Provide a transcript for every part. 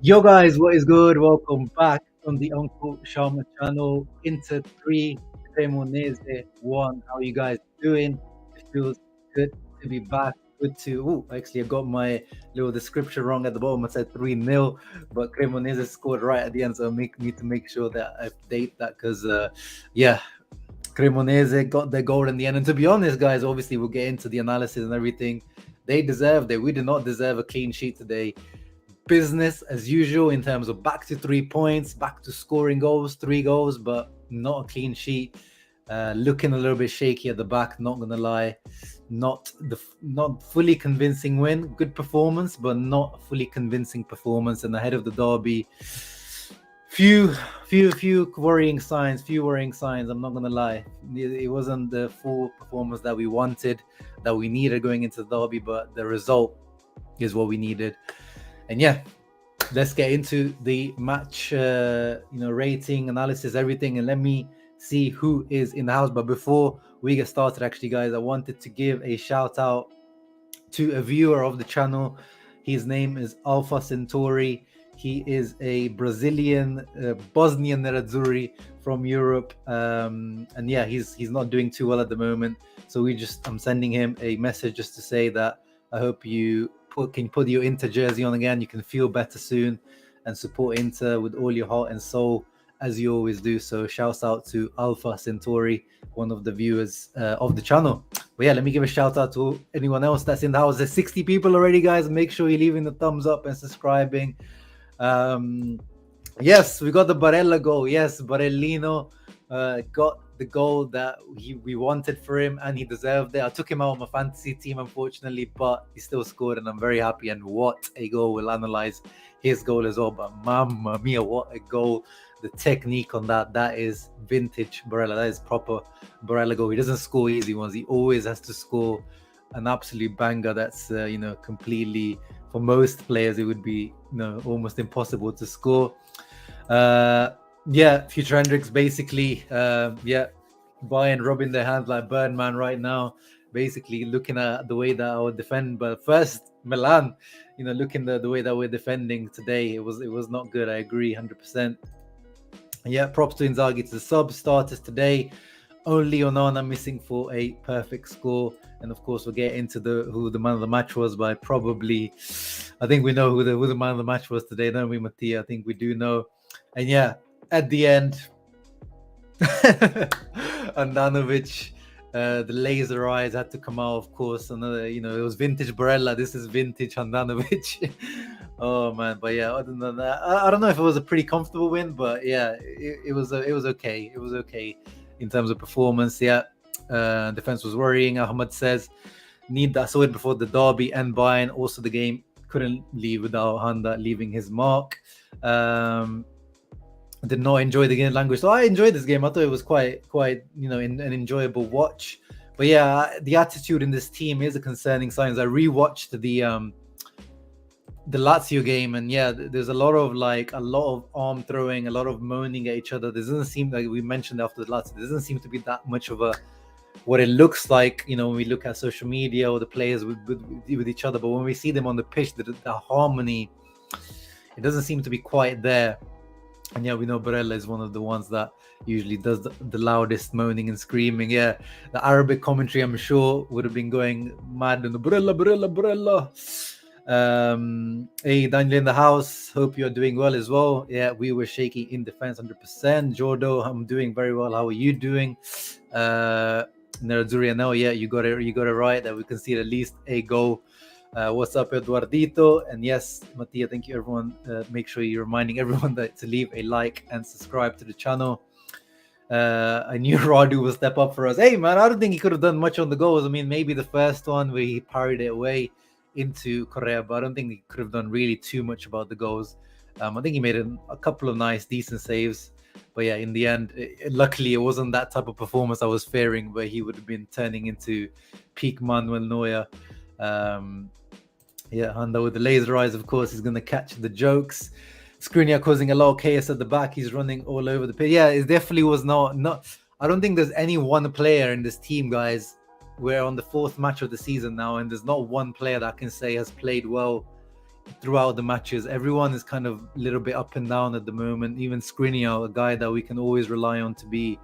Yo guys, what is good? Welcome back on the Uncle Sharma channel. Inter 3, Cremonese 1. How you guys doing? It feels good to be back. Good to actually I got my little description wrong at the bottom. I said 3-0, but Cremonese scored right at the end, so I need to make sure that I update that because yeah, Cremonese got their goal in the end. And to be honest, guys, obviously we'll get into the analysis and everything. They deserved it. We did not deserve a clean sheet today. Business as usual in terms of back to 3 points, back to scoring goals, 3 goals, but not a clean sheet. Looking a little bit shaky at the back, not gonna lie. Not fully convincing win. Good performance, but not a fully convincing performance. And ahead of the derby, few worrying signs. I'm not gonna lie. It wasn't the full performance that we wanted, that we needed going into the derby, but the result is what we needed. And yeah, let's get into the match, rating, analysis, everything, and let me see who is in the house. But before we get started, actually, guys, I wanted to give a shout out to a viewer of the channel. His name is Alpha Centauri. He is a Brazilian, Bosnian Nerazzurri from Europe, and yeah, he's not doing too well at the moment. So I'm sending him a message just to say that I hope you can put your Inter jersey on again. You can feel better soon and support Inter with all your heart and soul, as you always do. So shouts out to Alpha Centauri, one of the viewers of the channel. But yeah, let me give a shout out to anyone else that's in the house. There's 60 people already, guys. Make sure you're leaving the thumbs up and subscribing. Yes, we got the Barella goal. Yes, Barellino got the goal that we wanted for him, and he deserved it. I took him out of my fantasy team, unfortunately, but he still scored, and I'm very happy. And what a goal! We'll analyze his goal as well. But mamma mia, what a goal! The technique on that is vintage Barella. That is proper Barella goal. He doesn't score easy ones. He always has to score an absolute banger. That's completely, for most players, it would be almost impossible to score. Yeah, Future Hendricks basically, Bayern rubbing their hands like Birdman right now, basically looking at the way that I would defend. But first, Milan, looking the way that we're defending today, it was not good. I agree 100%. Yeah, props to Inzaghi, to the sub starters today. Only Onana missing for a perfect score. And of course, we'll get into who the man of the match was by probably, I think we know who the man of the match was today, don't we, Mattia? I think we do know. And yeah, at the end, Andanovic, the laser eyes had to come out, of course. Another, it was vintage Barella. This is vintage Andanovic. Oh man, but yeah, other than that, I don't know if it was a pretty comfortable win, but yeah, it was okay. It was okay in terms of performance. Yeah, defense was worrying. Ahmad says need that sorted before the derby and Bayern. Also, the game couldn't leave without Handa leaving his mark. Did not enjoy the game language. So I enjoyed this game. I thought it was quite an enjoyable watch. But yeah, the attitude in this team is a concerning sign. I rewatched the Lazio game, and yeah, there's a lot of arm throwing, a lot of moaning at each other. There doesn't seem, like we mentioned after the Lazio, there doesn't seem to be that much of a what it looks like, when we look at social media or the players with each other. But when we see them on the pitch, the harmony, it doesn't seem to be quite there. And yeah, we know Barella is one of the ones that usually does the loudest moaning and screaming. Yeah, the Arabic commentary, I'm sure, would have been going mad in the Barella. Hey, Daniel in the house. Hope you're doing well as well. Yeah, we were shaky in defense 100%. Jordo, I'm doing very well. How are you doing? Nerazzurri, no, yeah, you got it right that we concede at least a goal. What's up, Eduardito? And yes, Mattia, thank you, everyone. Make sure you're reminding everyone to leave a like and subscribe to the channel. I knew Radu will step up for us. Hey, man, I don't think he could have done much on the goals. I mean, maybe the first one where he parried it away into Correa, but I don't think he could have done really too much about the goals. I think he made a couple of nice, decent saves. But yeah, in the end, luckily, it wasn't that type of performance I was fearing, where he would have been turning into peak Manuel Neuer. Yeah, Honda with the laser eyes, of course, is going to catch the jokes. Skriniar causing a lot of chaos at the back. He's running all over the pitch. Yeah, it definitely was not. I don't think there's any one player in this team, guys. We're on the 4th match of the season now, and there's not one player that I can say has played well throughout the matches. Everyone is kind of a little bit up and down at the moment. Even Skriniar, a guy that we can always rely on to be,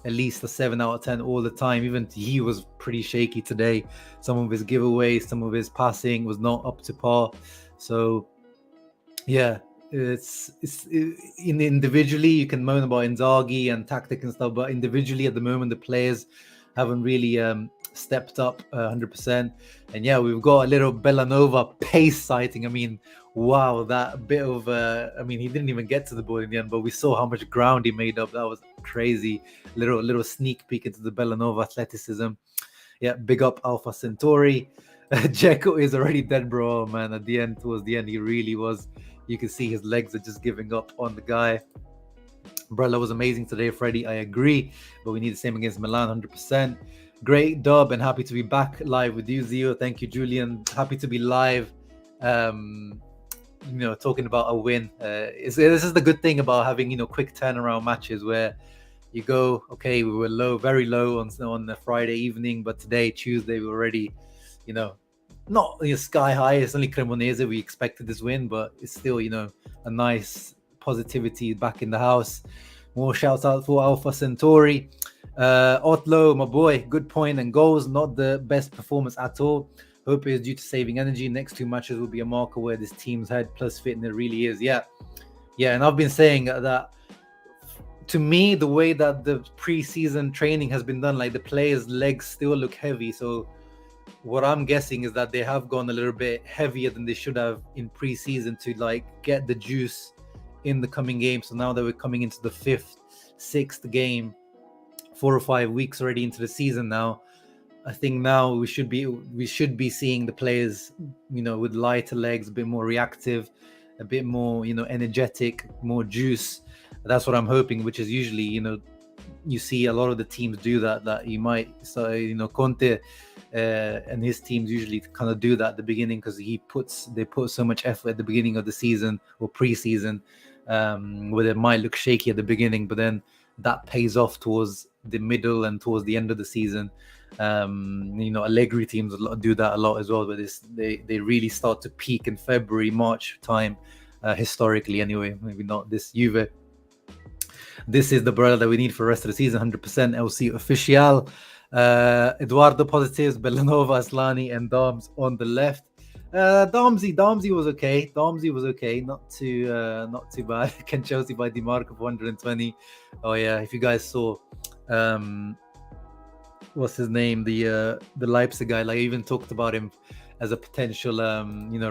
at least a 7 out of 10 all the time. Even he was pretty shaky today. Some of his giveaways, some of his passing was not up to par. So yeah, it's individually you can moan about Inzaghi and tactic and stuff, but individually at the moment the players haven't really stepped up 100%. And yeah, we've got a little Bellanova pace sighting. I mean, wow, that bit of he didn't even get to the ball in the end, but we saw how much ground he made up. That was crazy. Little sneak peek into the Bellanova athleticism. Yeah, big up Alpha Centauri. Dzeko is already dead, bro, man. Towards the end, he really was. You can see his legs are just giving up on the guy. Barella was amazing today, Freddie. I agree, but we need the same against Milan, 100%. Great dub, and happy to be back live with you, Zio. Thank you, Julian. Happy to be live. Talking about a win. This is the good thing about having quick turnaround matches where you go, okay, we were low, very low on the Friday evening, but today, Tuesday, we're already, not sky high. It's only Cremonese. We expected this win, but it's still, a nice positivity back in the house. More shouts out for Alpha Centauri. Otlo, my boy, good point and goals. Not the best performance at all. Hope it is due to saving energy. Next 2 matches will be a marker where this team's head plus fit, and it really is. Yeah. And I've been saying that. To me, the way that the pre-season training has been done, like the players' legs still look heavy. So what I'm guessing is that they have gone a little bit heavier than they should have in pre-season to like get the juice in the coming game. So now that we're coming into the 5th, 6th game, 4 or 5 weeks already into the season now, I think now we should be seeing the players, with lighter legs, a bit more reactive, a bit more, energetic, more juice. That's what I'm hoping, which is usually, you see a lot of the teams do that you might, so, Conte and his teams usually kind of do that at the beginning because they put so much effort at the beginning of the season or pre-season, where it might look shaky at the beginning, but then that pays off towards the middle and towards the end of the season. Allegri teams do that a lot as well, but they really start to peak in February, March time, historically anyway. Maybe not this Juve. This is the Barella that we need for the rest of the season, 100% LC official. Eduardo positives, Bellanova, Aslani, and Dams on the left. Domsy was okay. Not too bad. Ken Chelsea by DiMarco for 120. Oh yeah, if you guys saw, what's his name? The Leipzig guy. Like I even talked about him as a potential,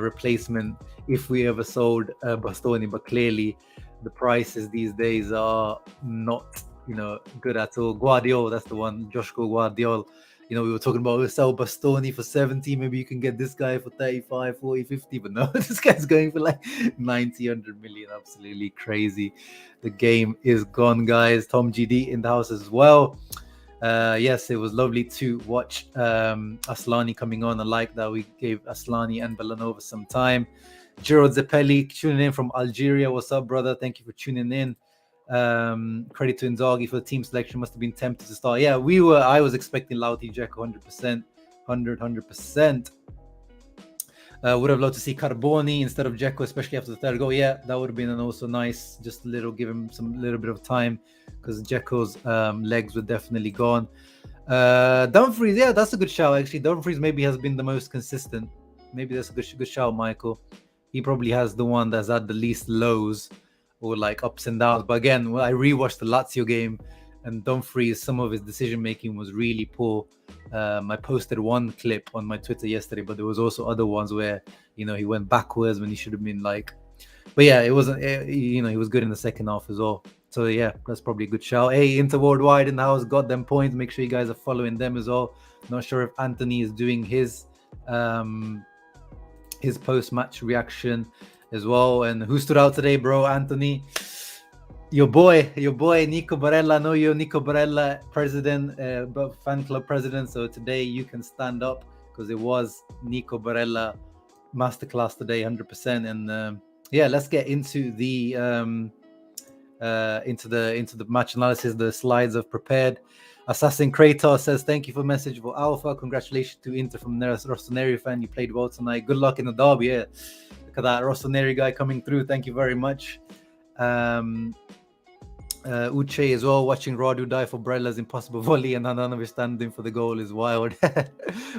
replacement if we ever sold Bastoni. But clearly, the prices these days are not, good at all. Guardiola, that's the one. Joshua Guardiola. We were talking about we sell Bastoni for 70. Maybe you can get this guy for 35, 40, 50. But no, this guy's going for like 90, 100 million. Absolutely crazy. The game is gone, guys. Tom GD in the house as well. Yes, it was lovely to watch Aslani coming on. I like that we gave Aslani and Bellanova some time. Giro Zeppeli tuning in from Algeria. What's up, brother? Thank you for tuning in. Credit to Inzaghi for the team selection. Must have been tempted to start. Yeah, I was expecting Lauti, Dzeko 100%. 100%. Would have loved to see Carboni instead of Dzeko, especially after the third goal. Yeah, that would have been also nice. Just give him little bit of time because Dzeko's legs were definitely gone. Dumfries, yeah, that's a good shout actually. Dumfries maybe has been the most consistent. Maybe that's a good shout, Michael. He probably has the one that's had the least lows or like ups and downs. But again, when I rewatched the Lazio game and Dumfries, some of his decision making was really poor. I posted one clip on my Twitter yesterday, but there was also other ones where he went backwards when he should have been like. But yeah, it wasn't. He was good in the second half as well. So yeah, that's probably a good shout. Hey, Inter Worldwide in the house got them points. Make sure you guys are following them as well. Not sure if Anthony is doing his post-match reaction as well. And who stood out today, bro? Anthony, your boy Nico Barella. I know you're Nico Barella president, fan club president, so today you can stand up because it was Nico Barella masterclass today, 100%. And yeah, let's get into the match analysis. The slides I've prepared. Assassin Kratos says, thank you for message for Alpha. Congratulations to Inter from Neres Rossoneri fan. You played well tonight. Good luck in the derby. Yeah. Look at that Rossoneri guy coming through. Thank you very much. Uche as well, watching Radu die for Barella's impossible volley and Handanovic standing for the goal is wild.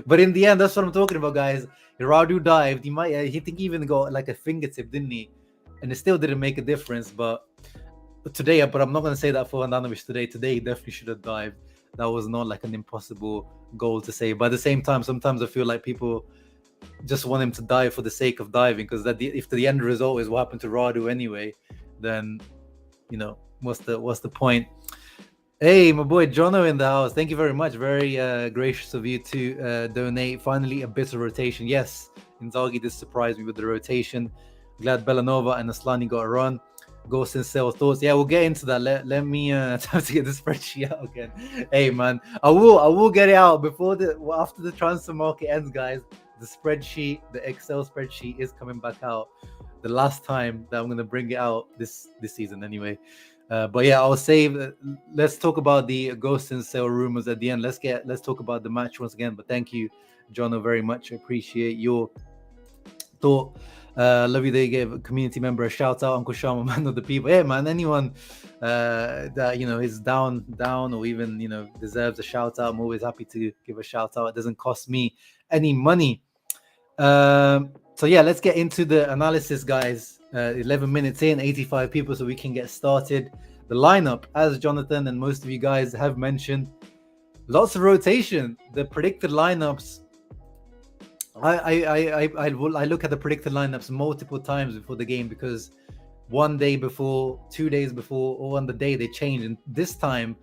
But in the end, that's what I'm talking about, guys. Radu dived. He think he even got like a fingertip, didn't he? And it still didn't make a difference. But today, but I'm not going to say that for Handanovic today. Today, he definitely should have dived. That was not like an impossible goal to save. But at the same time, sometimes I feel like people just want him to dive for the sake of diving, because if the end result is what happened to Radu anyway, then, you know, what's the point? Hey, my boy Jono in the house. Thank you very much. Very gracious of you to donate. Finally, a bit of rotation. Yes, Inzaghi did surprise me with the rotation. Glad Bellanova and Aslani got a run. Ghost and sales thoughts. Yeah, we'll get into that. Let me time to get the spreadsheet out again. Hey man, I will get it out after the transfer market ends, guys. The spreadsheet, the Excel spreadsheet is coming back out. The last time that I'm gonna bring it out this season anyway. But yeah, I'll save. Let's talk about the ghost and sale rumors at the end. Let's talk about the match once again. But thank you, Jono, very much. I appreciate your thought. Love you. They gave a community member a shout out. Uncle Shama, man of the people. Hey man, anyone that is down or even deserves a shout out, I'm always happy to give a shout out. It doesn't cost me any money. So yeah, let's get into the analysis, guys. 11 minutes in, 85 people, so we can get started. The lineup, as Jonathan and most of you guys have mentioned, lots of rotation. The predicted lineups, I look at the predicted lineups multiple times before the game, because one day before, 2 days before, or on the day they change. And this time,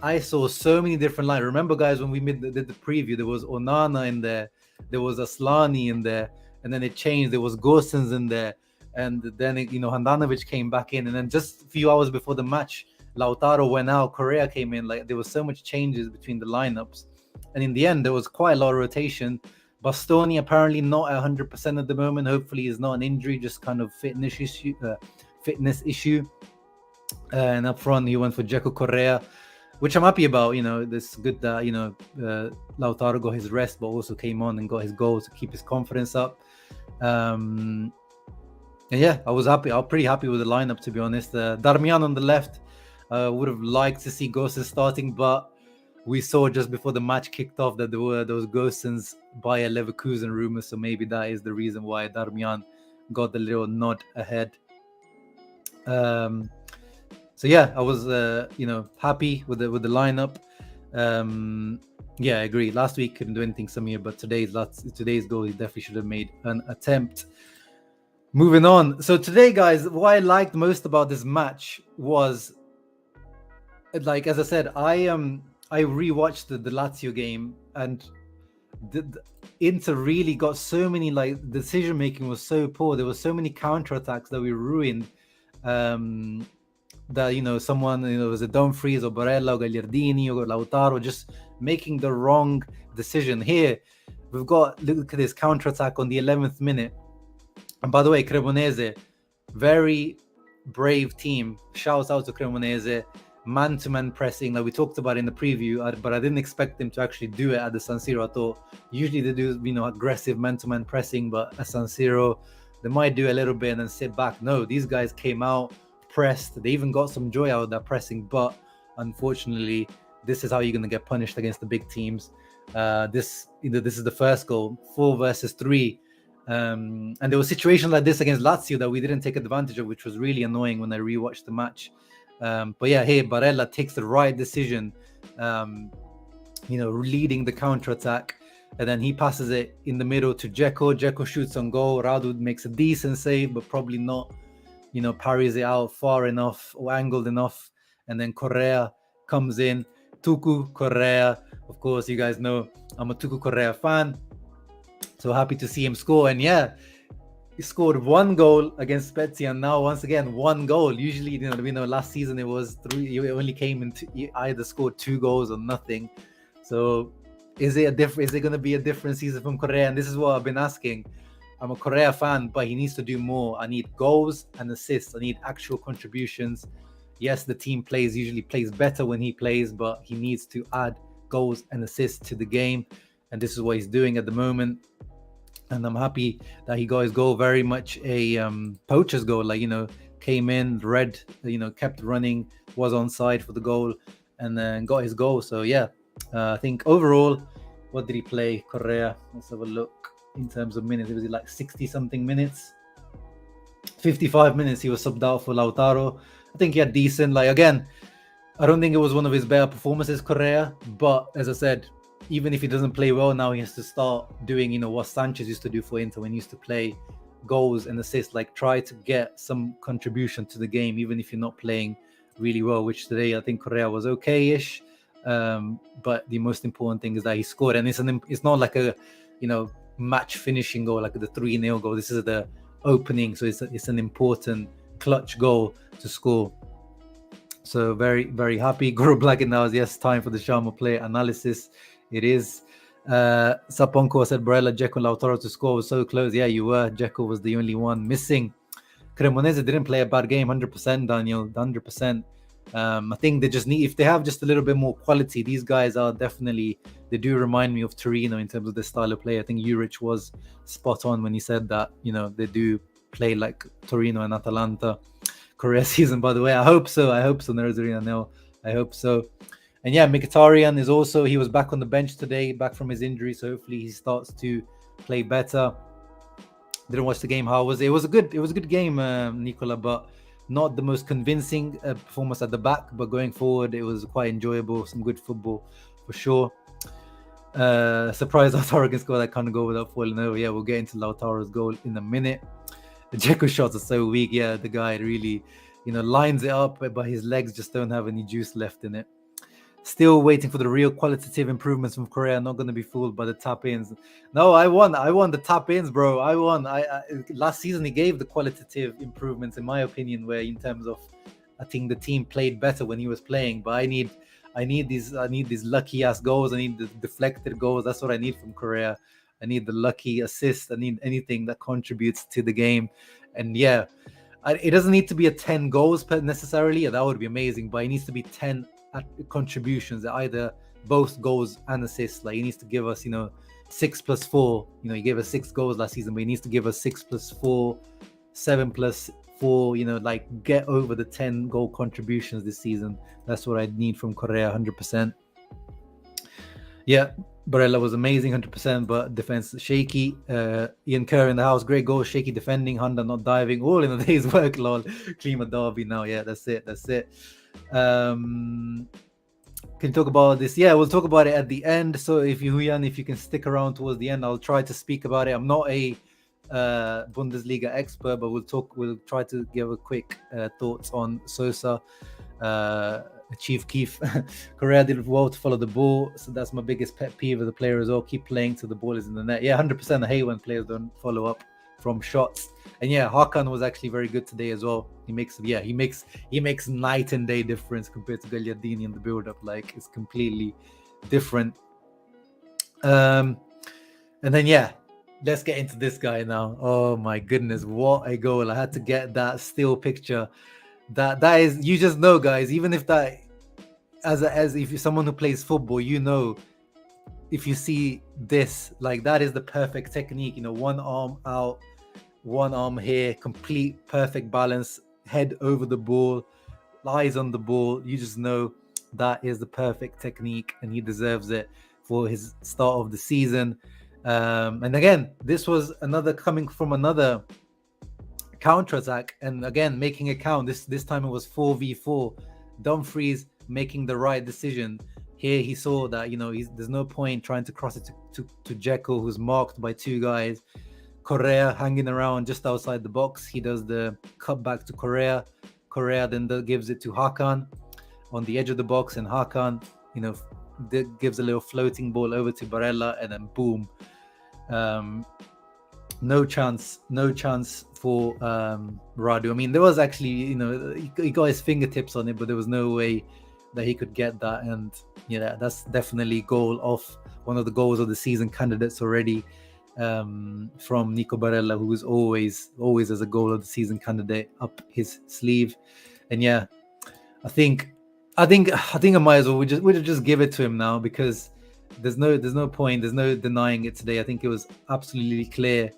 I saw so many different lines. Remember, guys, when we did the preview, there was Onana in there, there was Aslani in there, and then it changed. There was Gosens in there, and then Handanovic came back in, and then just a few hours before the match, Lautaro went out, Correa came in. Like, there was so much changes between the lineups, and in the end, there was quite a lot of rotation. Bastoni apparently not 100% at the moment. Hopefully, it's not an injury, just kind of fitness issue. And up front, he went for Dzeko Correa, which I'm happy about. It's good that Lautaro got his rest, but also came on and got his goal to keep his confidence up. And yeah, I was happy. I was pretty happy with the lineup, to be honest. Darmian on the left. Would have liked to see Gosens starting, but we saw just before the match kicked off that there were those Gosens by a Leverkusen rumors, so maybe that is the reason why Darmian got the little nod ahead. So yeah, I was happy with the lineup. Yeah, I agree. Last week couldn't do anything, Samir, but today's goal, he definitely should have made an attempt. Moving on. So today, guys, what I liked most about this match was, like, as I said, I rewatched the Lazio game, and the Inter really got so many, like, decision making was so poor. There were so many counterattacks that we ruined. That someone, was it Dumfries or Barella or Gagliardini or Lautaro just making the wrong decision. Here we've got, look at this counterattack on the 11th minute. And by the way, Cremonese, very brave team. Shouts out to Cremonese. Man-to-man pressing, like we talked about in the preview, but I didn't expect them to actually do it at the San Siro. I thought usually they do, aggressive man-to-man pressing, but at San Siro, they might do a little bit and then sit back. No, these guys came out, pressed. They even got some joy out of that pressing, but unfortunately, this is how you're going to get punished against the big teams. This is the first goal, 4 versus 3. And there were situations like this against Lazio that we didn't take advantage of, which was really annoying when I rewatched the match. But yeah, here Barella takes the right decision, leading the counter-attack, and then he passes it in the middle to Dzeko. Dzeko shoots on goal. Radu makes a decent save, but probably not, parries it out far enough or angled enough. And then Correa comes in. Tucu Correa, of course, you guys know I'm a Tucu Correa fan, so happy to see him score. And yeah, he scored 1 goal against Spezia, and now once again 1 goal. Usually, last season it was 3. You only came in you either scored 2 goals or nothing. So is it going to be a different season from Correa? And this is what I've been asking. I'm a Correa fan, but he needs to do more. I need goals and assists. I need actual contributions. Yes, the team usually plays better when he plays, but he needs to add goals and assists to the game, and this is what he's doing at the moment. And I'm happy that he got his goal, very much a poacher's goal. Like, came in, read, kept running, was on side for the goal, and then got his goal. So yeah, I think overall, what did he play, Correa? Let's have a look in terms of minutes. It was like 60 something minutes. 55 minutes he was subbed out for Lautaro. I think he had decent, like, again, I don't think it was one of his better performances, Correa, but as I said, even if he doesn't play well now, he has to start doing, what Sanchez used to do for Inter when he used to play, goals and assists, like try to get some contribution to the game, even if you're not playing really well, which today I think Correa was okay-ish. But the most important thing is that he scored, and it's not like a, match finishing goal, like the 3-0 goal. This is the opening, so it's an important clutch goal to score. So very, very happy. Guru Blackett now, yes, time for the Sharma player analysis. It is. Saponko said Barella, Dzeko, Lautaro to score was so close. Yeah, you were. Dzeko was the only one missing. Cremonese didn't play a bad game, 100%, Daniel, 100%. I think they just need, if they have just a little bit more quality, these guys are definitely, they do remind me of Torino in terms of their style of play. I think Juric was spot on when he said that, they do play like Torino and Atalanta. Correa season, by the way. I hope so. No, I hope so. And yeah, Mkhitaryan is also, he was back on the bench today, back from his injury, so hopefully he starts to play better. Didn't watch the game. How was it? It was a good game, Nicola, but not the most convincing performance at the back. But going forward, it was quite enjoyable. Some good football for sure. Surprised Lautaro can score that kind of goal without falling over. Yeah, we'll get into Lautaro's goal in a minute. The Dzeko shots are so weak. Yeah, the guy really, lines it up, but his legs just don't have any juice left in it. Still waiting for the real qualitative improvements from Correa. Not going to be fooled by the tap-ins. No, I won the tap-ins, bro. I won. I last season he gave the qualitative improvements, in my opinion, where in terms of, I think the team played better when he was playing. But I need these lucky ass goals. I need the deflected goals. That's what I need from Correa. I need the lucky assist. I need anything that contributes to the game. And yeah, it doesn't need to be a 10 goals necessarily. That would be amazing. But it needs to be 10 contributions, either both goals and assists. Like he needs to give us, 6 plus 4. He gave us 6 goals last season, but he needs to give us 6 plus 4, 7 plus 4. Like get over the 10 goal contributions this season. That's what I need from Correa, 100%. Yeah, Barella was amazing, 100%, but defense shaky. Ian Kerr in the house, great goal, shaky defending, Honda not diving, all in a day's work, lol. Klima Derby now, yeah, that's it. Can you talk about this? Yeah, we'll talk about it at the end. So if you can stick around towards the end, I'll try to speak about it. I'm not a Bundesliga expert, but we'll try to give a quick thoughts on Sosa. Chief Keef Correa did well to follow the ball, so that's my biggest pet peeve of the player as well. Keep playing till the ball is in the net. Yeah, 100%. I hate when players don't follow up from shots. And yeah, Hakan was actually very good today as well. He makes night and day difference compared to Gagliardini in the build-up. Like it's completely different. And then yeah, let's get into this guy now. Oh my goodness, what a goal! I had to get that still picture. That is, you just know, guys, even if that, as if you're someone who plays football, if you see this, like that is the perfect technique. One arm out, one arm here, complete perfect balance, head over the ball, eyes on the ball. You just know that is the perfect technique, and he deserves it for his start of the season. And again, this was coming from another counter-attack, and again making it count. This time it was 4v4. Dumfries making the right decision here. He saw that there's no point trying to cross it to Dzeko, who's marked by 2 guys. Correa hanging around just outside the box. He does the cut back to Correa. Correa then gives it to Hakan on the edge of the box, and Hakan gives a little floating ball over to Barella, and then boom. No chance for Radu. I mean, there was actually, he got his fingertips on it, but there was no way that he could get that. And that's definitely one of the goals of the season candidates already, from Nico Barella, who is always as a goal of the season candidate up his sleeve. And yeah, I think I might as well we'll just give it to him now, because there's no point, there's no denying it today. I think it was absolutely clear.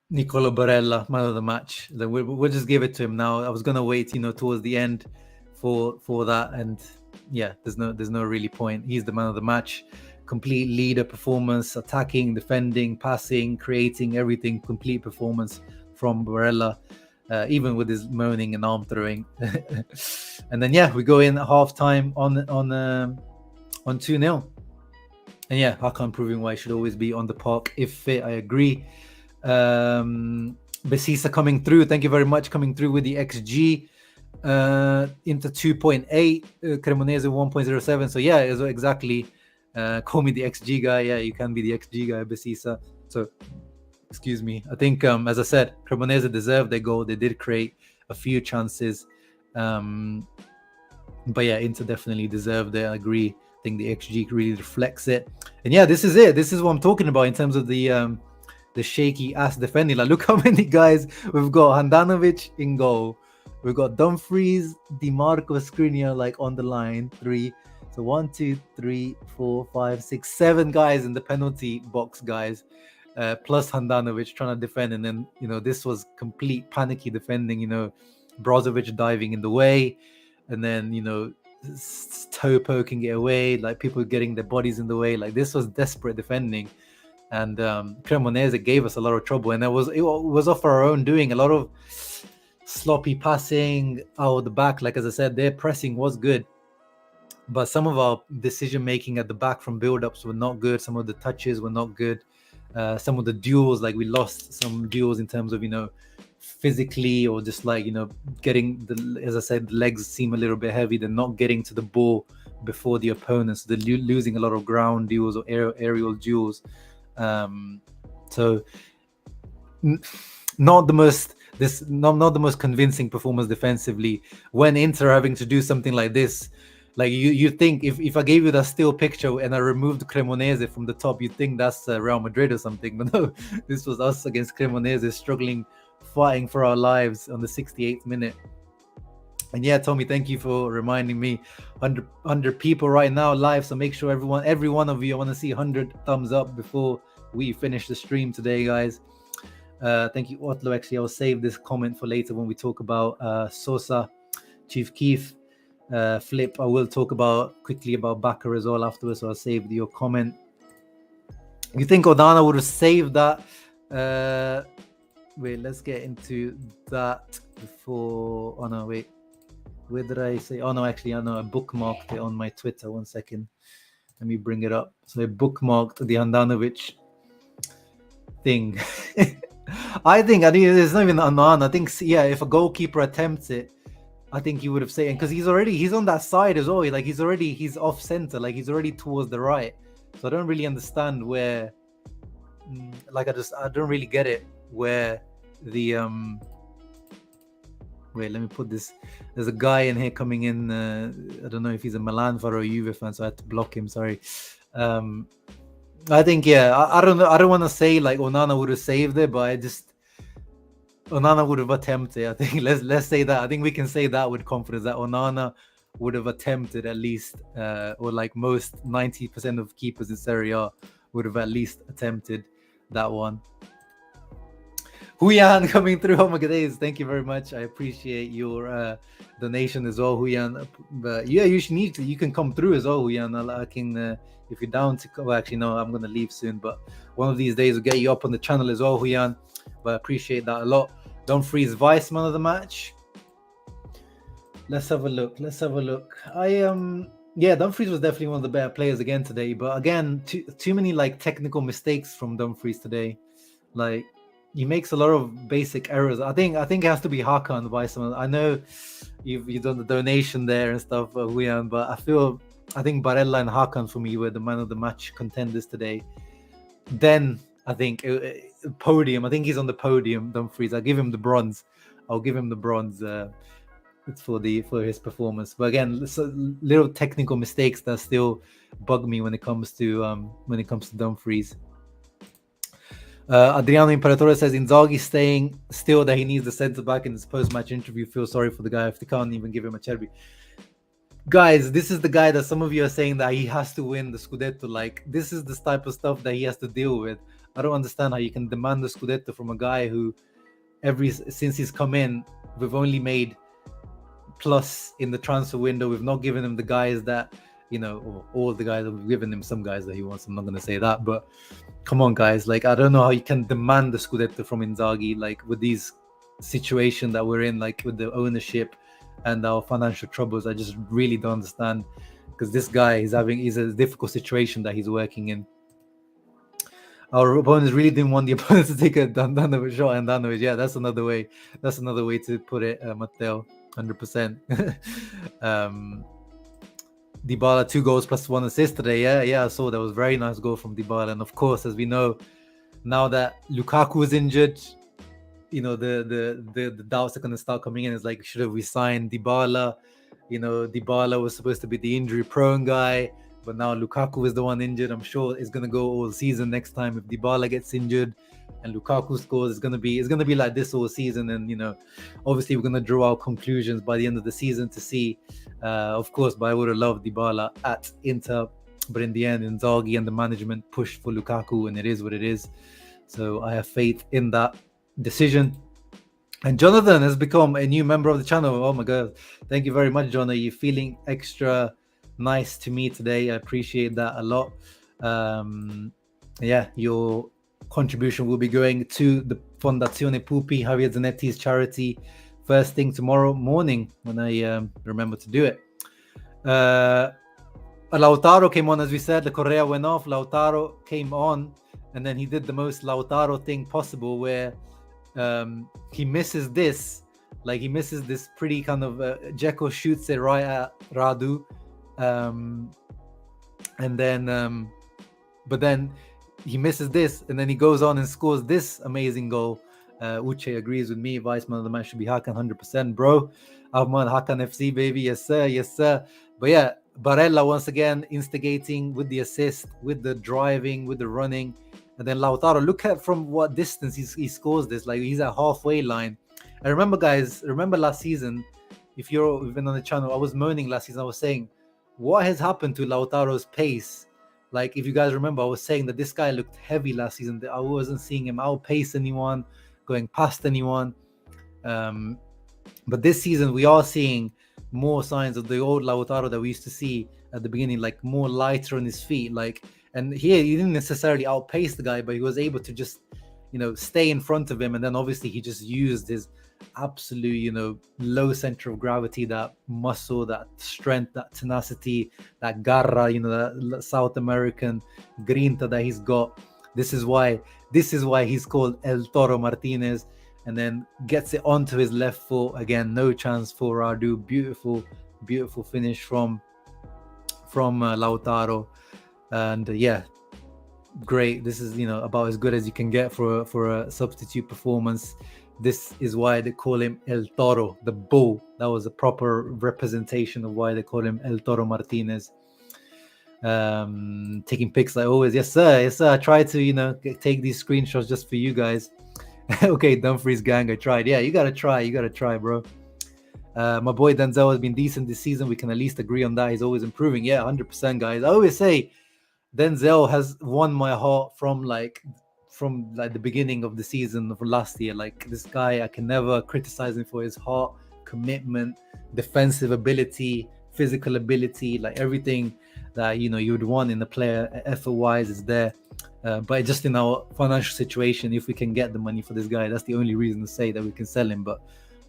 Nicolo Barella, man of the match. Then we'll just give it to him now. I was gonna wait, towards the end for that, and yeah, there's no really point. He's the man of the match. Complete leader performance, attacking, defending, passing, creating, everything. Complete performance from Barella, even with his moaning and arm throwing. And then we go in at halftime on 2-0. And Hakan proving why he should always be on the park if fit. I agree. Besisa coming through. Thank you very much, coming through with the XG. Into 2.8, Cremonese 1.07. So exactly. Call me the XG guy. Yeah, you can be the XG guy, Besisa. So excuse me. I think, as I said, Cremonese deserved their goal. They did create a few chances. But Inter definitely deserved it. I agree. I think the XG really reflects it. And this is it. This is what I'm talking about in terms of the shaky ass defending. Like, look how many guys we've got. Handanovic in goal. We've got Dumfries, Di Marco, Skriniar like on the line. 3. So 1, 2, 3, 4, 5, 6, 7 guys in the penalty box, guys. Plus Handanovic trying to defend, and then this was complete panicky defending. Brozovic diving in the way, and then toe poking it away, like people getting their bodies in the way. Like, this was desperate defending, and Cremonese gave us a lot of trouble, and it was off our own doing. A lot of sloppy passing out the back. Like, as I said, their pressing was good, but some of our decision making at the back from build-ups were not good. Some of the touches were not good. Some of the duels, like we lost some duels in terms of physically, or just like getting as I said, the legs seem a little bit heavy. They're not getting to the ball before the opponents. They're losing a lot of ground duels or aerial duels. So not the most convincing performance defensively when Inter having to do something like this. Like, you think if I gave you that still picture and I removed Cremonese from the top, you'd think that's Real Madrid or something. But no, this was us against Cremonese, struggling, fighting for our lives on the 68th minute. And Tommy, thank you for reminding me. 100 people right now live, so make sure every one of you, I want to see 100 thumbs up before we finish the stream today, guys. Thank you, Otlo. Actually, I'll save this comment for later when we talk about Sosa, Chief Keef. Flip, I will talk quickly about Bakker as well afterwards, so I'll save your comment. You think Onana would have saved that? Wait, let's get into that before. Oh no, wait. Where did I say? Oh no, actually, I know I bookmarked it on my Twitter. 1 second. Let me bring it up. So I bookmarked the Handanovic thing. I think it's not even Onana. I think, if a goalkeeper attempts it, I think he would have saved, because he's on that side as well. Like, he's off center, like he's already towards the right. So I don't really understand where, like, I don't really get it where the wait, let me put this. There's a guy in here coming in. I don't know if he's a Milan fan or a Juve fan, so I had to block him. Sorry. I think I don't know. I don't want to say like Onana would have saved it, but Onana would have attempted. I think let's say that. I think we can say that with confidence, that Onana would have attempted at least, or like most 90% of keepers in Serie A would have at least attempted that one. Huyan coming through. Oh my days, thank you very much. I appreciate your donation as well, Huyan. But you can come through as well, Huyan. I can, if you're down to go. Actually, no, I'm gonna leave soon, but one of these days we'll get you up on the channel as well, Huyan. But I appreciate that a lot. Dumfries Vice man of the match. Let's have a look. Dumfries was definitely one of the better players again today. But again, too many like technical mistakes from Dumfries today. Like, he makes a lot of basic errors. I think it has to be Hakan Vice man. I know you've done the donation there and stuff, Huyan, but I think Barella and Hakan for me were the man of the match contenders today. Then I think podium. I think he's on the podium, Dumfries. I'll give him the bronze. It's for his performance. But again, little technical mistakes that still bug me when it comes to Dumfries. Adriano Imperatore says Inzaghi staying still that he needs the centre back in his post-match interview. Feel sorry for the guy if they can't even give him a cherry. Guys, this is the guy that some of you are saying that he has to win the Scudetto. Like, this is the type of stuff that he has to deal with. I don't understand how you can demand the Scudetto from a guy who, since he's come in, we've only made plus in the transfer window. We've not given him the guys that, or all the guys that we've given him, some guys that he wants. I'm not going to say that, but come on, guys. Like, I don't know how you can demand the Scudetto from Inzaghi, like, with these situation that we're in, like, with the ownership and our financial troubles. I just really don't understand, because this guy is a difficult situation that he's working in. Our opponents really didn't want the opponents to take a Dandanovic shot, and Dandanovic, yeah, that's another way to put it, Matteo, 100%. Dybala 2 goals plus 1 assist today. Yeah, I saw that was a very nice goal from Dybala. And of course, as we know, now that Lukaku is injured, the doubts are going to start coming in. It's like, should have we signed Dybala? Dybala was supposed to be the injury prone guy, but now Lukaku is the one injured. I'm sure it's going to go all season next time if Dybala gets injured and Lukaku scores. It's going to be like this all season. And obviously we're going to draw our conclusions by the end of the season to see, of course, but I would have loved Dybala at Inter, but in the end, Inzaghi and the management pushed for Lukaku, and it is what it is. So I have faith in that decision. And Jonathan has become a new member of the channel. Oh my god, thank you very much, John. Are you feeling extra nice to me today? I appreciate that a lot. Your contribution will be going to the Fondazione Pupi, Javier Zanetti's charity, first thing tomorrow morning when I remember to do it. Lautaro came on, as we said. The Correa went off, Lautaro came on, and then he did the most Lautaro thing possible, where he misses this pretty kind of Dzeko shoots it right at Radu, and then but then he misses this, and then he goes on and scores this amazing goal. Uche agrees with me. Vice man of the match should be Hakan, 100%, bro. Ahmad, Hakan FC, baby. Yes sir. But yeah, Barella once again instigating with the assist, with the driving, with the running. And then Lautaro, look at from what distance he scores this. Like, he's at halfway line. I remember, guys, last season, if you've been on the channel, I was moaning last season. I was saying, what has happened to Lautaro's pace? Like, if you guys remember, I was saying that this guy looked heavy last season. That I wasn't seeing him outpace anyone, going past anyone. But this season, we are seeing more signs of the old Lautaro that we used to see at the beginning, like more lighter on his feet. Like, and here he didn't necessarily outpace the guy, but he was able to just, stay in front of him. And then obviously he just used his absolute, low center of gravity, that muscle, that strength, that tenacity, that garra, that South American grinta that he's got. This is why he's called El Toro Martinez. And then gets it onto his left foot again. No chance for Radu. Beautiful finish from Lautaro. And great. This is about as good as you can get for a substitute performance. This is why they call him El Toro, the bull. That was a proper representation of why they call him El Toro Martinez. Taking pics like always. Yes sir. I try to take these screenshots just for you guys. Okay, Dumfries gang, I tried. Yeah, you gotta try, bro. My boy Denzel has been decent this season. We can at least agree on that. He's always improving. Yeah, 100%, guys. I always say Denzel has won my heart from the beginning of the season of last year. Like, this guy, I can never criticize him for his heart, commitment, defensive ability, physical ability, like everything that you would want in a player effort-wise is there. But just in our financial situation, if we can get the money for this guy, that's the only reason to say that we can sell him. But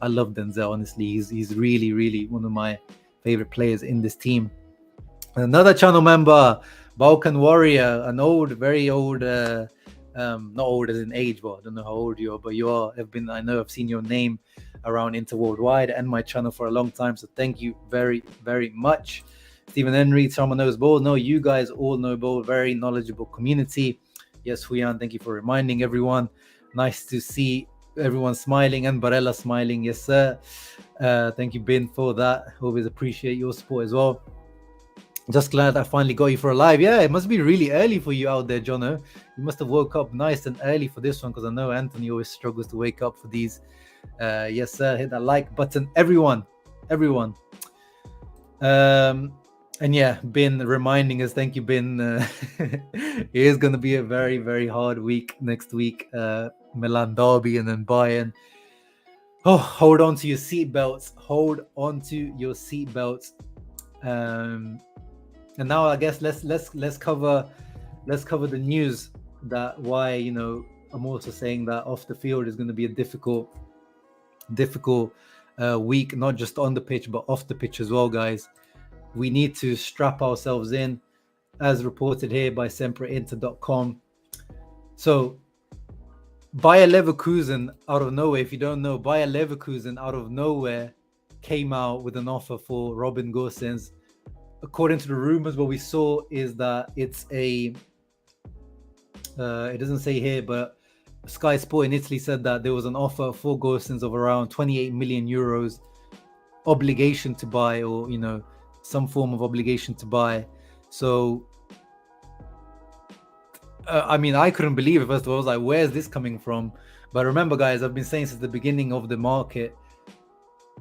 I love Denzel, honestly. He's really, really one of my favorite players in this team. Another channel member, Balkan Warrior, an very old, not old as in age, but I don't know how old you are, but I know I've seen your name around Inter Worldwide and my channel for a long time. So thank you very, very much. Stephen Henry, someone knows ball. No, you guys all know ball. Very knowledgeable community. Yes, Huyan, thank you for reminding everyone. Nice to see everyone smiling and Barella smiling. Yes, sir. Thank you, Bin, for that. Always appreciate your support as well. Just glad I finally got you for a live. Yeah, it must be really early for you out there, Jono. You must have woke up nice and early for this one, because I know Anthony always struggles to wake up for these. Yes, sir. Hit that like button, everyone. And yeah, Bin reminding us. Thank you, Bin. It is going to be a very, very hard week next week. Milan derby and then Bayern. Oh, hold on to your seatbelts. Hold on to your seatbelts. And now I guess let's cover the news, that why I'm also saying that off the field is going to be a difficult week, not just on the pitch but off the pitch as well, guys. We need to strap ourselves in, as reported here by sempreinter.com. So Bayer Leverkusen out of nowhere, if you don't know, Bayer Leverkusen out of nowhere came out with an offer for Robin Gosens. According to the rumors, what we saw is that it's it doesn't say here, but Sky Sport in Italy said that there was an offer for Gosens of around 28 million euros obligation to buy, or some form of obligation to buy. So I mean, I couldn't believe it. First of all, I was like, where's this coming from? But remember, guys, I've been saying since the beginning of the market,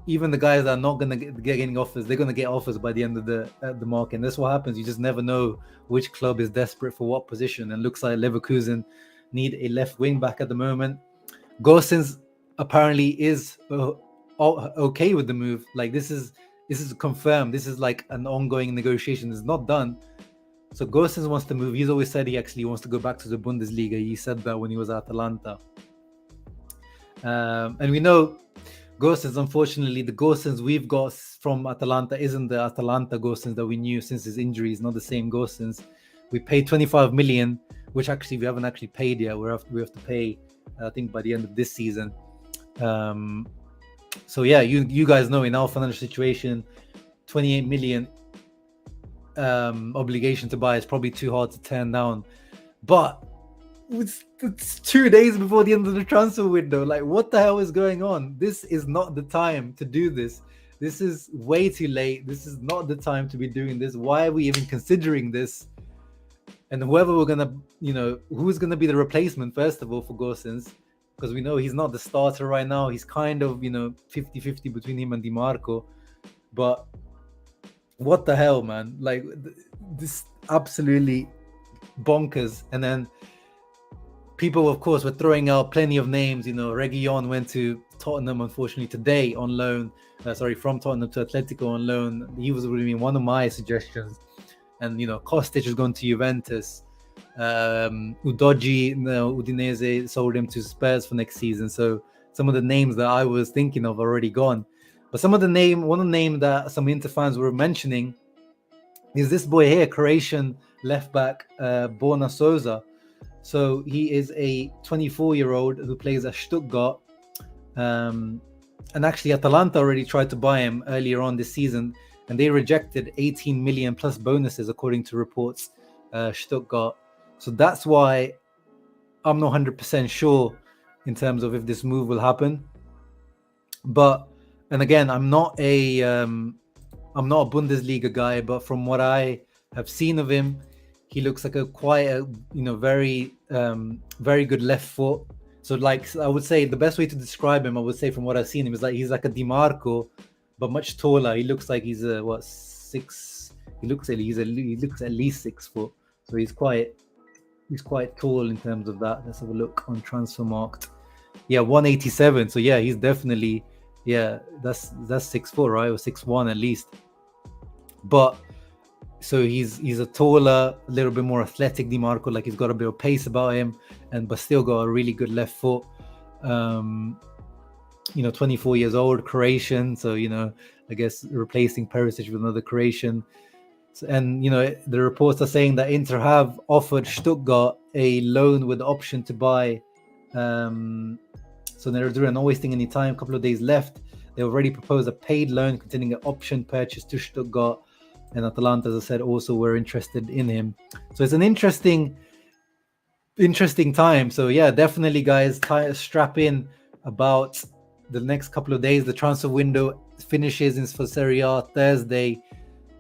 even the guys that are not going to get getting offers, they're going to get offers by the end of the market. And that's what happens. You just never know which club is desperate for what position. And looks like Leverkusen need a left wing back at the moment. Gosens apparently is okay with the move. Like, this is confirmed. This is like an ongoing negotiation. It's not done. So Gosens wants to move. He's always said he actually wants to go back to the Bundesliga. He said that when he was at Atalanta. And we know Gosens, unfortunately, the Gosens we've got from Atalanta isn't the Atalanta Gosens that we knew since his injury. It's not the same Gosens. We paid 25 million, which actually we haven't actually paid yet. We have to pay, I think, by the end of this season. So yeah, you guys know, in our financial situation, 28 million obligation to buy is probably too hard to turn down. But it's 2 days before the end of the transfer window. Like, what the hell is going on? This is not the time to do this. This is way too late. This is not the time to be doing this. Why are we even considering this? And whoever we're gonna, who's gonna be the replacement, first of all, for Gosens, because we know he's not the starter right now. He's kind of 50-50 between him and Di Marco. But what the hell, man? Like, this absolutely bonkers. And then people, of course, were throwing out plenty of names. Reguilon went to Tottenham, unfortunately, today on loan. From Tottenham to Atletico on loan. He was really one of my suggestions. And, Kostic has gone to Juventus. Udogi, Udinese sold him to Spurs for next season. So some of the names that I was thinking of are already gone. But one of the name that some Inter fans were mentioning is this boy here, Croatian left back, Borna Sosa. So he is a 24-year-old who plays at Stuttgart. And actually, Atalanta already tried to buy him earlier on this season, and they rejected 18 million plus bonuses, according to reports, Stuttgart. So that's why I'm not 100% sure in terms of if this move will happen. But, and again, I'm not a Bundesliga guy, but from what I have seen of him, he looks like a very good left foot. So, like, I would say the best way to describe him, I would say, from what I've seen him, is like he's like a Di Marco, but much taller. He looks like he's six. He looks at least 6 foot. So he's quite tall in terms of that. Let's have a look on Transfermarkt. Yeah, 187. So yeah, he's definitely, that's 6 foot, right? Or 6'1" at least. But so he's a taller, a little bit more athletic Di Marco. Like, he's got a bit of pace about him, but still got a really good left foot. 24 years old, Croatian. So I guess replacing Perisic with another Croatian. And the reports are saying that Inter have offered Stuttgart a loan with the option to buy. So they're not wasting any time. A couple of days left. They already proposed a paid loan containing an option purchase to Stuttgart. And Atalanta, as I said, also were interested in him. So it's an interesting time. So yeah, definitely, guys, strap in about the next couple of days. The transfer window finishes for Serie A Thursday.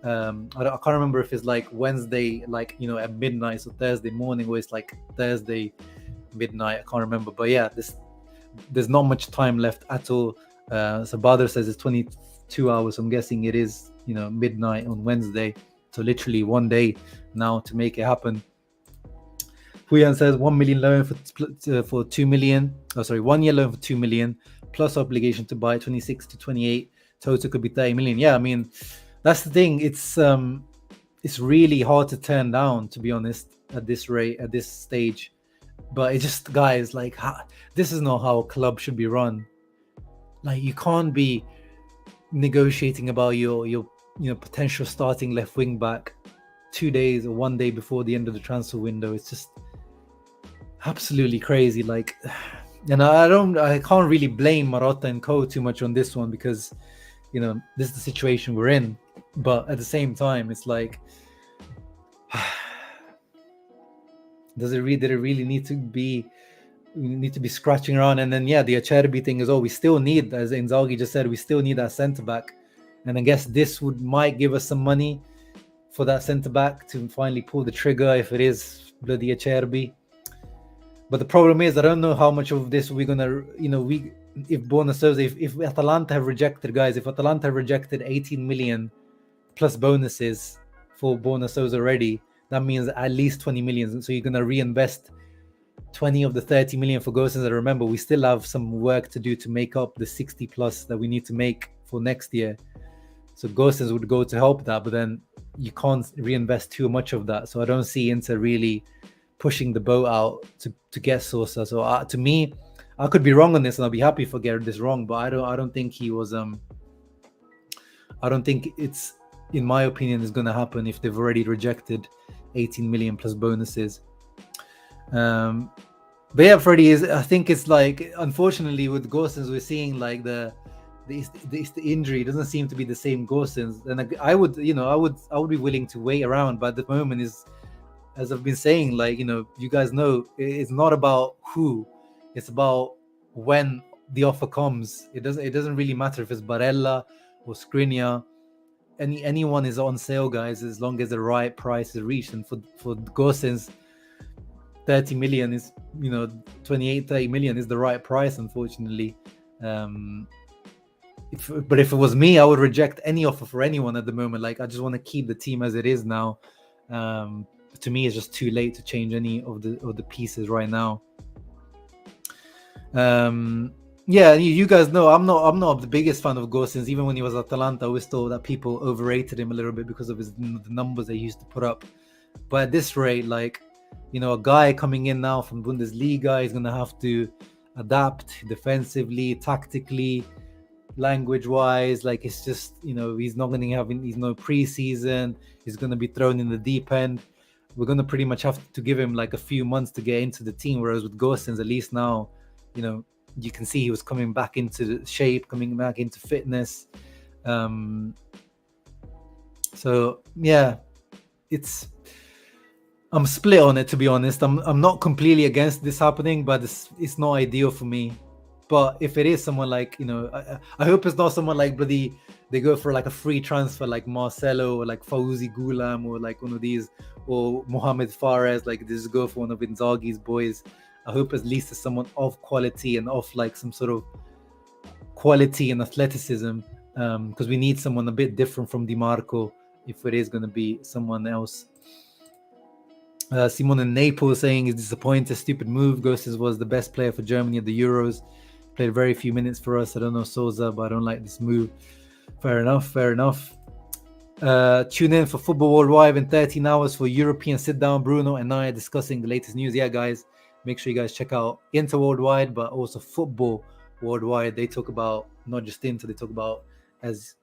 I can't remember if it's like Wednesday, like, you know, at midnight, so Thursday morning, or it's like Thursday midnight. I can't remember, but yeah, there's not much time left at all. So Badr says it's 22 hours. I'm guessing it is, you know, midnight on Wednesday. So literally one day now to make it happen. Huyan says 1 million loan for 2 million. Oh, sorry, 1 year loan for 2 million plus obligation to buy 26 to 28. Total could be 30 million. Yeah, I mean, that's the thing. It's really hard to turn down, to be honest, at this rate, at this stage. But it's just, guys, like, this is not how a club should be run. Like, you can't be negotiating about your potential starting left wing back 2 days or 1 day before the end of the transfer window. It's just absolutely crazy. Like, and I can't really blame Marotta and co too much on this one, because, you know, this is the situation we're in. But at the same time, it's like, did it really need to be scratching around? And then, yeah, the Acerbi thing is, we still need, as Inzaghi just said, we still need that centre back. And I guess this might give us some money for that centre back to finally pull the trigger if it is bloody Acerbi. But the problem is, I don't know how much of this we're gonna, if Bonasosa, if Atalanta have rejected, guys, if Atalanta have rejected 18 million plus bonuses for Bonasosa already, that means at least 20 million. So you're gonna reinvest 20 of the 30 million for Gosens. And remember, we still have some work to do to make up the 60 plus that we need to make for next year. So Gosens would go to help that, but then you can't reinvest too much of that. So I don't see Inter really pushing the boat out to get Sosa. So to me, I could be wrong on this, and I'll be happy if I get this wrong. But I don't think he was. I don't think it's, in my opinion, is going to happen if they've already rejected 18 million plus bonuses. But yeah, Freddie, I think it's like, unfortunately with Gosens, we're seeing like the injury doesn't seem to be the same Gosens. And I would be willing to wait around, but at the moment is, as I've been saying, like, you guys know, it's not about who, it's about when the offer comes. It doesn't really matter if it's Barella or Skriniar. Anyone is on sale, guys, as long as the right price is reached. And for Gosens, 30 million is, 30 million is the right price, unfortunately. But if it was me, I would reject any offer for anyone at the moment. Like, I just want to keep the team as it is now. To me, it's just too late to change any of the pieces right now. Yeah, you guys know I'm not the biggest fan of Gosens. Even when he was at Atalanta, I always thought that people overrated him a little bit because of the numbers they used to put up. But at this rate, like, a guy coming in now from Bundesliga is gonna have to adapt defensively, tactically, language-wise. Like, it's just, he's not gonna he's no preseason. He's gonna be thrown in the deep end. We're gonna pretty much have to give him like a few months to get into the team. Whereas with Gosens, at least now, you can see he was coming back into shape, coming back into fitness. So yeah, I'm split on it, to be honest. I'm not completely against this happening, but it's not ideal for me. But if it is someone like, I hope it's not someone like bloody, they go for like a free transfer like Marcelo or like Fauzi Goulam or like one of these, or Mohamed Fares, like this go for one of Inzaghi's boys. I hope at least it's someone of quality and of like some sort of quality and athleticism, because we need someone a bit different from Di Marco if it is going to be someone else. Simon in Naples saying he's disappointed, stupid move. Gosens was the best player for Germany at the Euros. Played very few minutes for us. I don't know Sosa, but I don't like this move. Fair enough. Tune in for Football Worldwide in 13 hours for European Sit Down. Bruno and I are discussing the latest news. Yeah, guys, make sure you guys check out Inter Worldwide, but also Football Worldwide. They talk about not just Inter, they talk about, as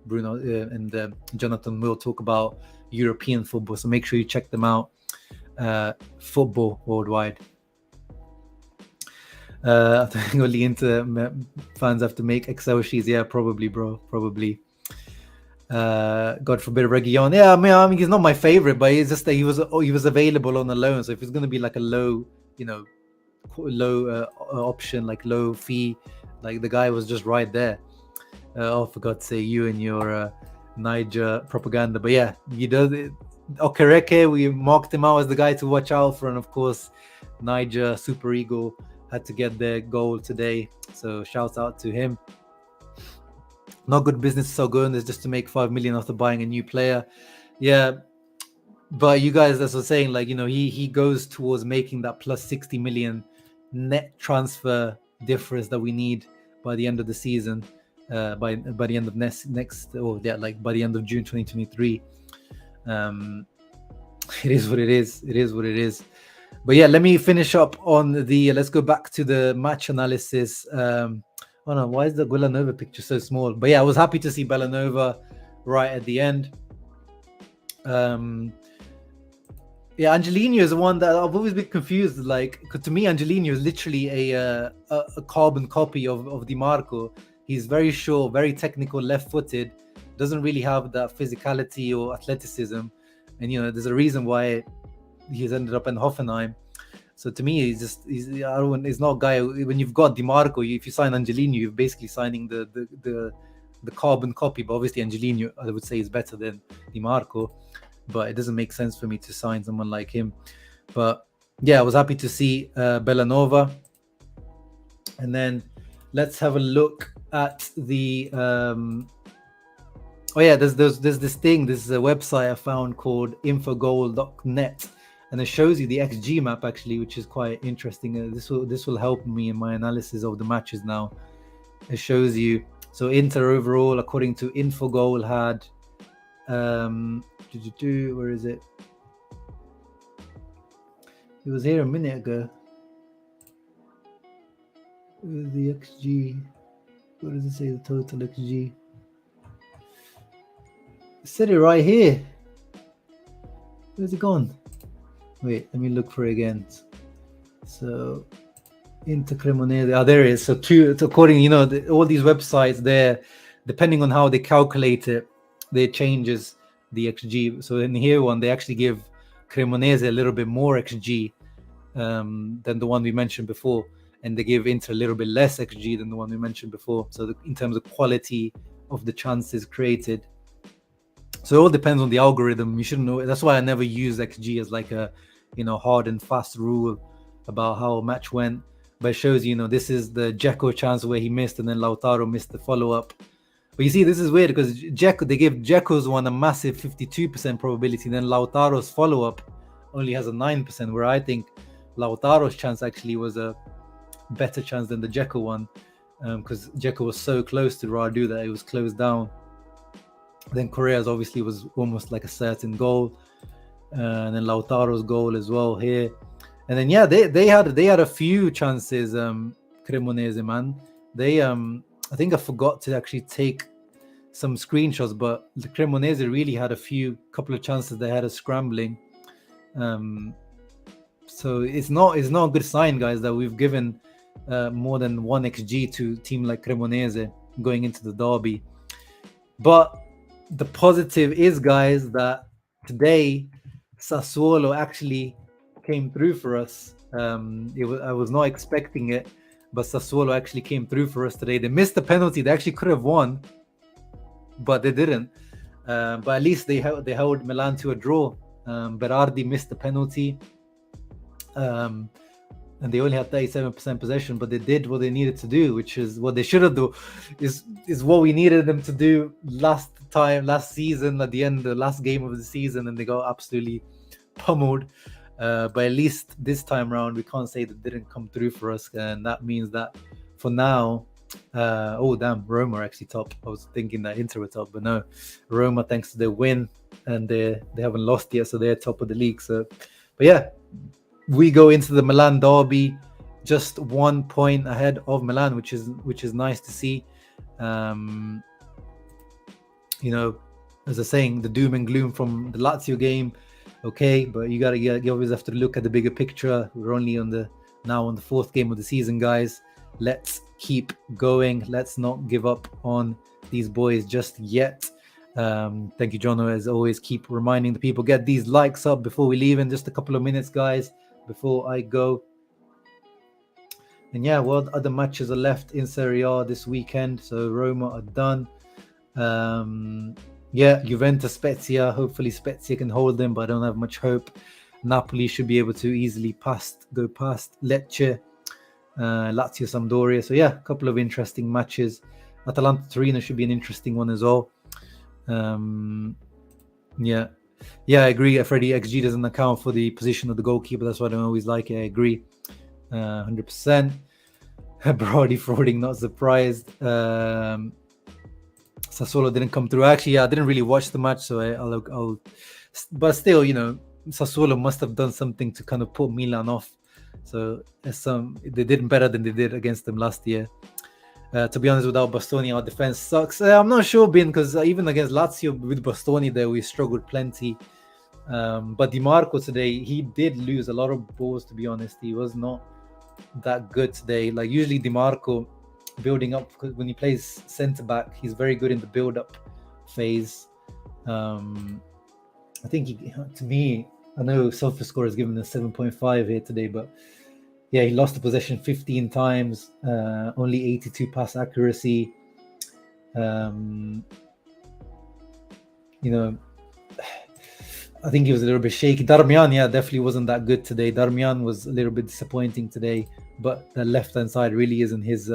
Bruno and Jonathan will talk about European football. So make sure you check them out. Football Worldwide. I think only Inter fans have to make Excel sheets. Yeah, probably, bro. Probably. God forbid Reguilon. Yeah, I mean, he's not my favorite, but it's just that he was available on a loan. So if it's going to be like a low option, like low fee, like the guy was just right there. For God's sake, you and your Niger propaganda. But yeah, Okereke, we marked him out as the guy to watch out for, and of course, Niger Super Eagle had to get their goal today. So shout out to him. Not good business so good. It's just to make 5 million after buying a new player. Yeah, but you guys, as I was saying, like, he goes towards making that plus 60 million net transfer difference that we need by the end of the season, by the end of by the end of June 2023. It is what it is. It is what it is. But yeah, let me finish up on let's go back to the match analysis. Oh no, why is the Villanova picture so small? But yeah, I was happy to see Villanova right at the end. Yeah, Angelino is the one that I've always been confused. Like, cause to me, Angelino is literally a carbon copy of DiMarco. He's very short, very technical, left-footed. Doesn't really have that physicality or athleticism, and there's a reason why he's ended up in Hoffenheim. So to me, he's not a guy. When you've got DiMarco, if you sign Angelino, you're basically signing the carbon copy. But obviously, Angelino, I would say, is better than DiMarco. But it doesn't make sense for me to sign someone like him. But yeah, I was happy to see Bellanova. And then let's have a look at the there's this thing. This is a website I found called infogoal.net, and it shows you the XG map actually, which is quite interesting. This will help me in my analysis of the matches now. It shows you, so Inter overall, according to Infogoal, had where is it? It was here a minute ago. The XG. What does it say? The total XG. It said it right here. Where's it gone? Wait, let me look for it again. So, Inter Cremonese. There it is. So according, all these websites, there, depending on how they calculate it, they changes the XG. So in here one, they actually give Cremonese a little bit more XG than the one we mentioned before, and they give Inter a little bit less XG than the one we mentioned before. So in terms of quality of the chances created, so it all depends on the algorithm. You shouldn't know. That's why I never use XG as like a hard and fast rule about how a match went. But it shows this is the Dzeko chance where he missed, and then Lautaro missed the follow-up. But you see, this is weird because they give Dzeko's one a massive 52% probability, and then Lautaro's follow-up only has a 9%, where I think Lautaro's chance actually was a better chance than the Dzeko one, because Dzeko was so close to Radu that it was closed down. Then Correa's obviously was almost like a certain goal, and then Lautaro's goal as well here. And then they had a few chances, Cremonese, man. They I think I forgot to actually take some screenshots, but the Cremonese really had a couple of chances. They had a scrambling. So it's not a good sign, guys, that we've given more than 1 XG to a team like Cremonese going into the derby. But the positive is, guys, that today Sassuolo actually came through for us. I was not expecting it, but Sassuolo actually came through for us today. They missed the penalty. They actually could have won, but they didn't. But at least they held Milan to a draw. Berardi missed the penalty, and they only had 37% possession, but they did what they needed to do, which is what they should have done. Is what we needed them to do last season, at the end, the last game of the season, and they got absolutely pummeled. But at least this time around, we can't say that didn't come through for us, and that means that for now, Roma are actually top. I was thinking that Inter were top, but no, Roma, thanks to their win, and they haven't lost yet, so they're top of the league. So, but yeah, we go into the Milan derby just 1 point ahead of Milan, which is nice to see. As I was saying, the doom and gloom from the Lazio game, okay, but you always have to look at the bigger picture. We're only on the 4th game of the season, guys. Let's keep going. Let's not give up on these boys just yet. Thank you, Jono, as always. Keep reminding the people, get these likes up before we leave in just a couple of minutes, guys, before I go. And yeah, what other matches are left in Serie A this weekend? So Roma are done. Yeah, Juventus, Spezia. Hopefully Spezia can hold them, but I don't have much hope. Napoli should be able to easily go past Lecce, Lazio, Sampdoria. So yeah, a couple of interesting matches. Atalanta Torino should be an interesting one as well. Yeah, I agree. Freddie, XG doesn't account for the position of the goalkeeper. That's why I don't always like it. I agree, 100%. Brody frauding, not surprised. Sassuolo didn't come through. Actually, I didn't really watch the match, so I'll but still, Sassuolo must have done something to kind of put Milan off. So they did better than they did against them last year. To be honest, without Bastoni, our defense sucks. I'm not sure, Ben, because even against Lazio with Bastoni there, we struggled plenty. But Di Marco today, he did lose a lot of balls, to be honest. He was not that good today. Like usually Di Marco building up, because when he plays centre back, he's very good in the build up phase. I think to me, I know SofaScore has given a 7.5 here today, but yeah, he lost the possession 15 times, only 82 pass accuracy. I think he was a little bit shaky. Darmian, yeah, definitely wasn't that good today. Darmian was a little bit disappointing today, but the left-hand side really isn't his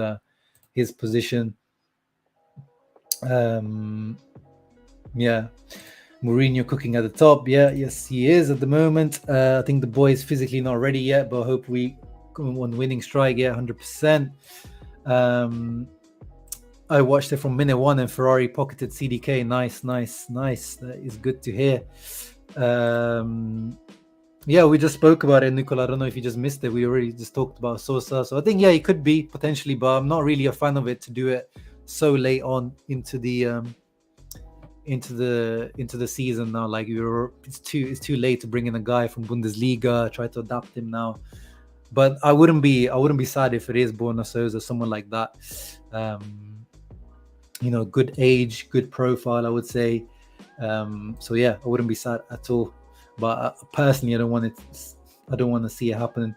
position. Yeah, Mourinho cooking at the top. Yeah, yes, he is at the moment. I think the boy is physically not ready yet, but I hope we come on winning strike. Yeah, 100%. I watched it from minute one, and Ferrari pocketed CDK. Nice. That is good to hear. Yeah, we just spoke about it, Nicola. I don't know if you just missed it. We already just talked about Sosa. So I think, yeah, he could be potentially, but I'm not really a fan of it to do it so late on into the season now. Like it's too late to bring in a guy from Bundesliga, try to adapt him now. But I wouldn't be sad if it is Borna Sosa, someone like that. Good age, good profile, I would say. So yeah, I wouldn't be sad at all. But personally, I don't want to see it happen.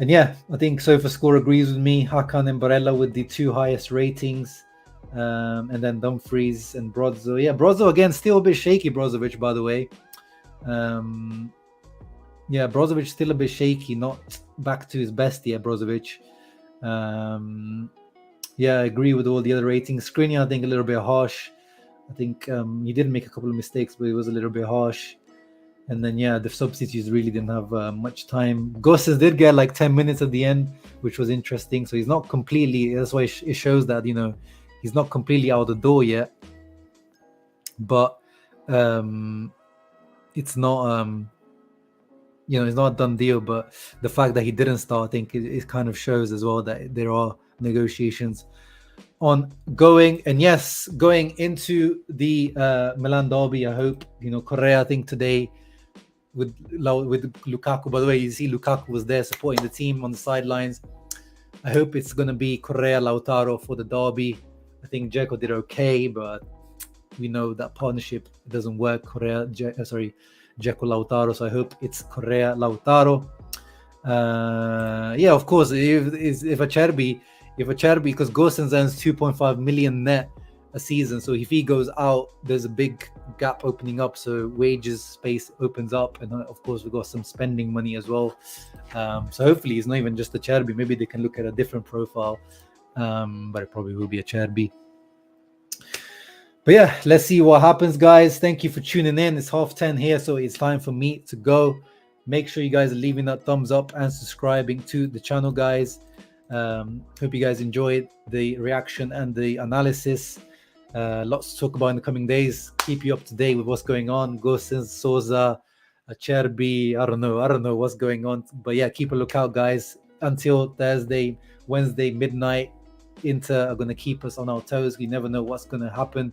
And yeah, I think SofaScore agrees with me. Hakan and Barella with the 2 highest ratings. And then Dumfries and Brozo. Yeah, Brozo again, still a bit shaky, Brozovic, by the way. Yeah, Brozovic still a bit shaky, not back to his best yet, Brozovic. Yeah, I agree with all the other ratings. Skriniar, I think, a little bit harsh. I think he did make a couple of mistakes, but he was a little bit harsh. And then, yeah, the substitutes really didn't have much time. Gosses did get like 10 minutes at the end, which was interesting. So he's not completely, that's why it shows that, he's not completely out the door yet. But it's not, it's not a done deal. But the fact that he didn't start, I think it kind of shows as well that there are negotiations ongoing. And yes, going into the Milan derby, I hope, Correa, I think today, with Lukaku, by the way, you see Lukaku was there supporting the team on the sidelines. I hope it's going to be Correa, Lautaro for the derby. I think Dzeko did okay, but we know that partnership doesn't work. Dzeko, Lautaro. So I hope it's Correa, Lautaro. Yeah, of course, if Acerbi, because Gosens earns 2.5 million net a season, so if he goes out, there's a big gap opening up, so wages space opens up, and of course we got some spending money as well. So hopefully it's not even just Acerbi. Maybe they can look at a different profile, but it probably will be Acerbi. But yeah, let's see what happens, guys. Thank you for tuning in. It's 10:30 here, so it's time for me to go. Make sure you guys are leaving that thumbs up and subscribing to the channel, guys. Hope you guys enjoyed the reaction and the analysis. Lots to talk about in the coming days. Keep you up to date with what's going on. Gosens, Sosa, Acerbi. I don't know what's going on. But yeah, keep a lookout, guys. Until Wednesday midnight, Inter are going to keep us on our toes. We never know what's going to happen.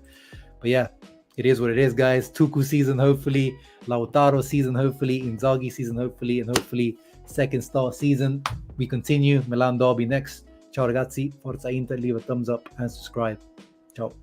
But yeah, it is what it is, guys. Tuchel season, hopefully. Lautaro season, hopefully. Inzaghi season, hopefully. And hopefully second star season. We continue. Milan derby next. Ciao ragazzi. Forza Inter. Leave a thumbs up and subscribe. Ciao.